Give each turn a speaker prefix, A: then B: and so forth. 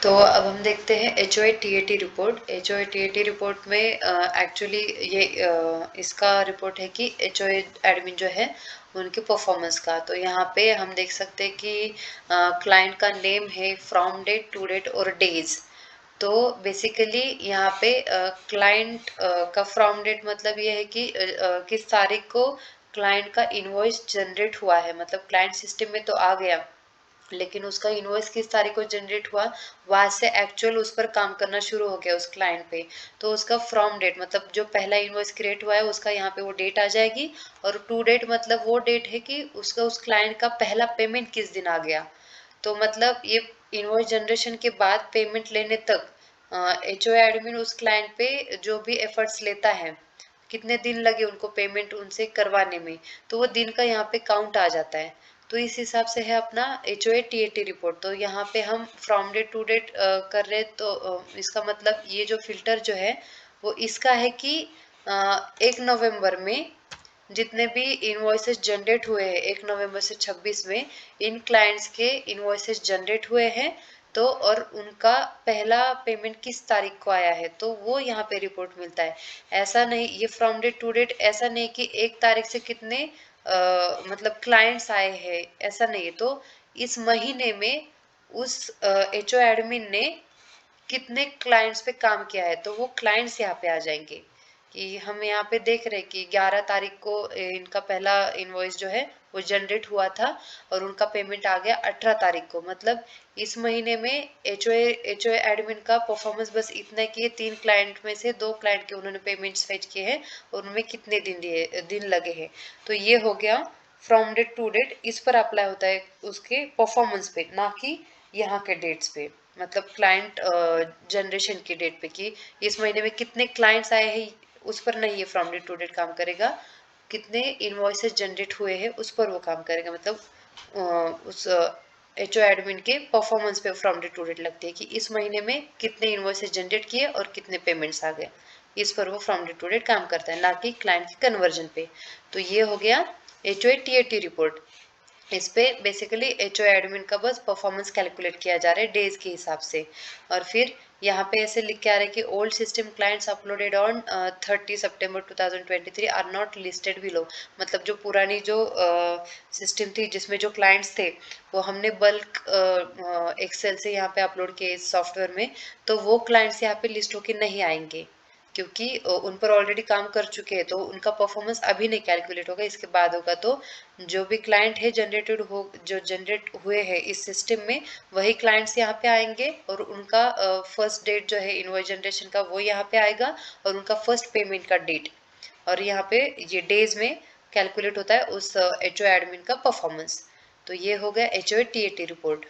A: तो अब हम देखते हैं HOA-TAT रिपोर्ट। HOA-TAT रिपोर्ट में एक्चुअली ये इसका रिपोर्ट है कि HOA एडमिन जो है उनकी परफॉर्मेंस का। तो यहाँ पे हम देख सकते हैं कि क्लाइंट का नेम है, फ्रॉम डेट, टू डेट और डेज। तो बेसिकली यहाँ पे क्लाइंट का फ्रॉम डेट मतलब ये है कि किस तारीख को क्लाइंट का इनवॉइस जनरेट हुआ है, मतलब क्लाइंट सिस्टम में तो आ गया, लेकिन उसका इनवॉइस किस तारीख को जनरेट हुआ, वहां से एक्चुअल उस पर काम करना शुरू हो गया उस क्लाइंट पे। तो उसका फ्रॉम डेट मतलब जो पहला इनवॉइस क्रिएट हुआ है उसका यहाँ पे वो डेट आ जाएगी। और टू डेट मतलब वो डेट है कि उसका उस क्लाइंट का पहला पेमेंट किस दिन आ गया। तो मतलब ये इनवॉइस जनरेशन के बाद पेमेंट लेने तक HOA एडमिन उस क्लाइंट पे जो भी एफर्ट्स लेता है, कितने दिन लगे उनको पेमेंट उनसे करवाने में, तो वो दिन का यहाँ पे काउंट आ जाता है। तो इस हिसाब से है अपना HOA-TAT रिपोर्ट। तो यहाँ पे हम फ्रॉम डेट टू डेट कर रहे, तो इसका मतलब ये जो फिल्टर जो है वो इसका है कि 1 नवंबर में जितने भी इनवॉइसेस जनरेट हुए हैं 1 नवंबर से 26 में, इन क्लाइंट्स के इनवॉइसेस जनरेट हुए हैं। तो और उनका पहला पेमेंट किस तारीख को आया है, तो वो यहाँ पे रिपोर्ट मिलता है। ऐसा नहीं, ये फ्रॉम डेट टू डेट ऐसा नहीं कि 1 तारीख से कितने मतलब क्लाइंट्स आए हैं, ऐसा नहीं है। तो इस महीने में उस HO एडमिन ने कितने क्लाइंट्स पे काम किया है, तो वो क्लाइंट्स यहाँ पे आ जाएंगे। कि हम यहाँ पे देख रहे हैं कि 11 तारीख को इनका पहला इनवॉइस जो है वो जनरेट हुआ था और उनका पेमेंट आ गया 18 तारीख को। मतलब इस महीने में एचओए एडमिन का परफॉर्मेंस बस इतना है कि ये 3 क्लाइंट में से 2 क्लाइंट के उन्होंने पेमेंट्स फेच किए हैं और उनमें कितने दिन लगे हैं। तो ये हो गया फ्रॉम डेट टू डेट, इस पर अप्लाई होता है उसके परफॉर्मेंस पे, ना कि यहाँ के डेट्स पे, मतलब क्लाइंट जनरेशन की डेट पे कि इस महीने में कितने क्लाइंट्स आए हैं उस पर नहीं ये फ्रॉम डेट टू डेट काम करेगा। कितने इनवॉइसेस जनरेट हुए हैं उस पर वो काम करेगा। मतलब उस HO एडमिन के परफॉर्मेंस पे फ्रॉम डेट टू डेट लगती है कि इस महीने में कितने इनवॉइसेस जनरेट किए और कितने पेमेंट्स आ गए। इस पर वो फ्रॉम डेट टू डेट काम करता है, ना कि क्लाइंट की कन्वर्जन पे। तो ये हो गया HOA-TAT रिपोर्ट। इस पे बेसिकली HO एडमिन का बस परफॉर्मेंस कैलकुलेट किया जा रहा है डेज के हिसाब से। और फिर यहाँ पे ऐसे लिख के आ रहा है कि old system clients uploaded on 30 सितंबर 2023 आर नॉट लिस्टेड बिलो। मतलब जो पुरानी जो सिस्टम थी जिसमें जो क्लाइंट्स थे वो हमने बल्क एक्सेल से यहाँ पे अपलोड किए इस सॉफ्टवेयर में, तो वो क्लाइंट्स यहाँ पे लिस्ट होके नहीं आएंगे, क्योंकि उन पर ऑलरेडी काम कर चुके हैं। तो उनका परफॉर्मेंस अभी नहीं कैलकुलेट होगा, इसके बाद होगा। तो जो भी क्लाइंट है जो जनरेट हुए हैं इस सिस्टम में, वही क्लाइंट्स यहाँ पे आएंगे और उनका फर्स्ट डेट जो है इनवॉइस जनरेशन का वो यहाँ पे आएगा और उनका फर्स्ट पेमेंट का डेट। और यहाँ पे ये डेज में कैलकुलेट होता है उस HO एडमिन का परफॉर्मेंस। तो ये हो गया HOA-TAT रिपोर्ट।